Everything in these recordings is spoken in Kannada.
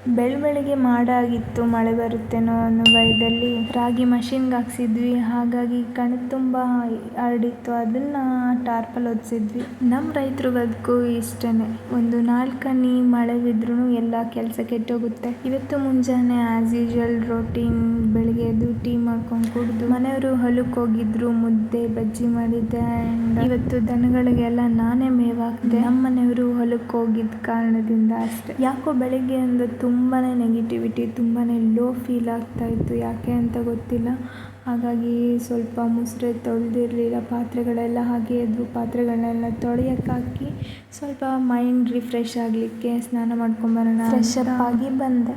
ಬೆಳಗ್ಗೆ ಮಾಡಾಗಿತ್ತು, ಮಳೆ ಬರುತ್ತೇನೋ ಅನ್ನೋ ಭಯದಲ್ಲಿ ರಾಗಿ ಮಷಿನ್ಗೆ ಹಾಕ್ಸಿದ್ವಿ. ಹಾಗಾಗಿ ಕಣ್ ತುಂಬ ಹರಡಿತ್ತು. ಅದನ್ನ ಟಾರ್ಪಲ್ ಹೊದಿಸಿದ್ವಿ. ನಮ್ಮ ರೈತರ ಬದುಕು ಇಷ್ಟೇನೆ. ಒಂದು 4 ಹನಿ ಮಳೆ ಬಿದ್ರೂ ಎಲ್ಲ ಕೆಲಸ ಕೆಟ್ಟೋಗುತ್ತೆ. ಇವತ್ತು ಮುಂಜಾನೆ ಆಸ್ ಯೂಶುವಲ್ ರೋಟೀನ್ ಬೆಳಿಗ್ಗೆ ಎದ್ದು ಟೀ ಮಾಡ್ಕೊಂಡು ಕುಡಿದು, ಮನೆಯವರು ಹೊಲಕ್ಕೆ ಹೋಗಿದ್ರು, ಮುದ್ದೆ ಬಜ್ಜಿ ಮಾಡಿದ್ದೆ. ಆ್ಯಂಡ್ ಇವತ್ತು ದನಗಳಿಗೆಲ್ಲ ನಾನೇ ಮೇವು ಹಾಕಿದೆ. ನಮ್ಮ ಮನೆಯವರು ಹೊಲಕ್ಕೆ ಹೋಗಿದ್ದ ಕಾರಣದಿಂದ ಅಷ್ಟೇ. ಯಾಕೋ ಬೆಳಗ್ಗೆಯಿಂದ ತುಂಬಾ ನೆಗೆಟಿವಿಟಿ, ತುಂಬಾ ಲೋ ಫೀಲ್ ಆಗ್ತಾ ಇತ್ತು. ಯಾಕೆ ಅಂತ ಗೊತ್ತಿಲ್ಲ. ಹಾಗಾಗಿ ಸ್ವಲ್ಪ ಮುಸುರೆ ತೊಳೆದಿರಲಿಲ್ಲ, ಪಾತ್ರೆಗಳೆಲ್ಲ ಹಾಗೆ ಇದ್ವು. ಪಾತ್ರೆಗಳನ್ನೆಲ್ಲ ತೊಳೆಯೋಕ್ಕೆ ಹಾಕಿ ಸ್ವಲ್ಪ ಮೈಂಡ್ ರಿಫ್ರೆಶ್ ಆಗಲಿಕ್ಕೆ ಸ್ನಾನ ಮಾಡ್ಕೊಂಬರೋಣ, ಫ್ರೆಶ್ ಅಪ್ ಆಗಿ ಬಂದೆ.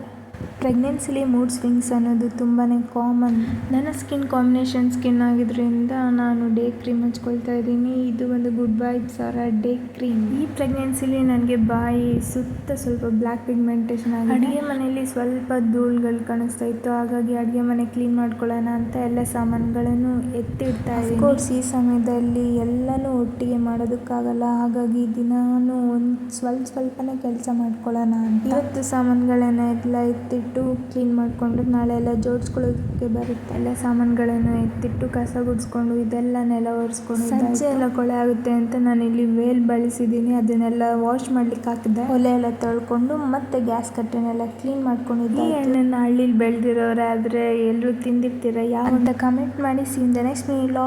ಪ್ರೆಗ್ನೆನ್ಸಿಲಿ ಮೂಡ್ ಸ್ವಿಂಗ್ಸ್ ಅನ್ನೋದು ತುಂಬಾ ಕಾಮನ್. ನನ್ನ ಸ್ಕಿನ್ ಕಾಂಬಿನೇಷನ್ ಸ್ಕಿನ್ ಆಗಿದ್ದರಿಂದ ನಾನು ಡೇ ಕ್ರೀಮ್ ಹಚ್ಕೊಳ್ತಾ ಇದ್ದೀನಿ. ಇದು ಒಂದು ಗುಡ್ ವೈಬ್ಸ್ ಅವರ ಡೇ ಕ್ರೀಮ್. ಈ ಪ್ರೆಗ್ನೆನ್ಸಿಲಿ ನನಗೆ ಬಾಯಿ ಸುತ್ತ ಸ್ವಲ್ಪ ಬ್ಲ್ಯಾಕ್ ಪಿಗ್ಮೆಂಟೇಷನ್ ಆಗಿದೆ. ಅಡುಗೆ ಮನೆಯಲ್ಲಿ ಸ್ವಲ್ಪ ಧೂಳುಗಳು ಕಾಣಿಸ್ತಾ ಇತ್ತು. ಹಾಗಾಗಿ ಅಡುಗೆ ಮನೆ ಕ್ಲೀನ್ ಮಾಡ್ಕೊಳ್ಳೋಣ ಅಂತ ಎಲ್ಲ ಸಾಮಾನುಗಳನ್ನು ಎತ್ತಿಡ್ತಾ ಇದ್ದೀನಿ. ಕೋರ್ಸ್ ಈ ಸಮಯದಲ್ಲಿ ಎಲ್ಲನೂ ಒಟ್ಟಿಗೆ ಮಾಡೋದಕ್ಕಾಗಲ್ಲ. ಹಾಗಾಗಿ ದಿನಾನು ಒಂದು ಸ್ವಲ್ಪನೇ ಕೆಲಸ ಮಾಡ್ಕೊಳ್ಳೋಣ ಅಂತ ಇವತ್ತು ಸಾಮಾನುಗಳನ್ನ ಎಲ್ಲ ಎತ್ತಿಟ್ಟು ಕ್ಲೀನ್ ಮಾಡಿಕೊಂಡು ನಾಳೆ ಎಲ್ಲ ಜೋಡಿಸ್ಕೊಳ್ಳೋದಕ್ಕೆ ಬರುತ್ತೆ. ಎಲ್ಲ ಸಾಮಾನುಗಳನ್ನು ಎತ್ತಿಟ್ಟು ಕಸ ಗುಡಿಸ್ಕೊಂಡು ಇದೆಲ್ಲ ನೆಲ ಒರೆಸ್ಕೊಂಡು, ಸಂಜೆ ಎಲ್ಲ ಕೊಳೆ ಆಗುತ್ತೆ ಅಂತ ನಾನು ಇಲ್ಲಿ ವೇಲ್ ಬಳಸಿದ್ದೀನಿ. ಅದನ್ನೆಲ್ಲ ವಾಶ್ ಮಾಡ್ಲಿಕ್ಕೆ ಹಾಕಿದೆ. ಒಲೆ ಎಲ್ಲ ತೊಳ್ಕೊಂಡು ಮತ್ತೆ ಗ್ಯಾಸ್ ಕಟ್ಟೆನೆಲ್ಲ ಕ್ಲೀನ್ ಮಾಡ್ಕೊಂಡಿದ್ದೆ. ಈ ಎಣ್ಣೆನ ಹಳ್ಳಿಲಿ ಬೆಳೆದಿರೋರಾದ್ರೆ ಎಲ್ಲರೂ ತಿಂದಿರ್ತೀರ. ಯಾವ ಅಂತ ಕಮೆಂಟ್ ಮಾಡಿ. C in the next log.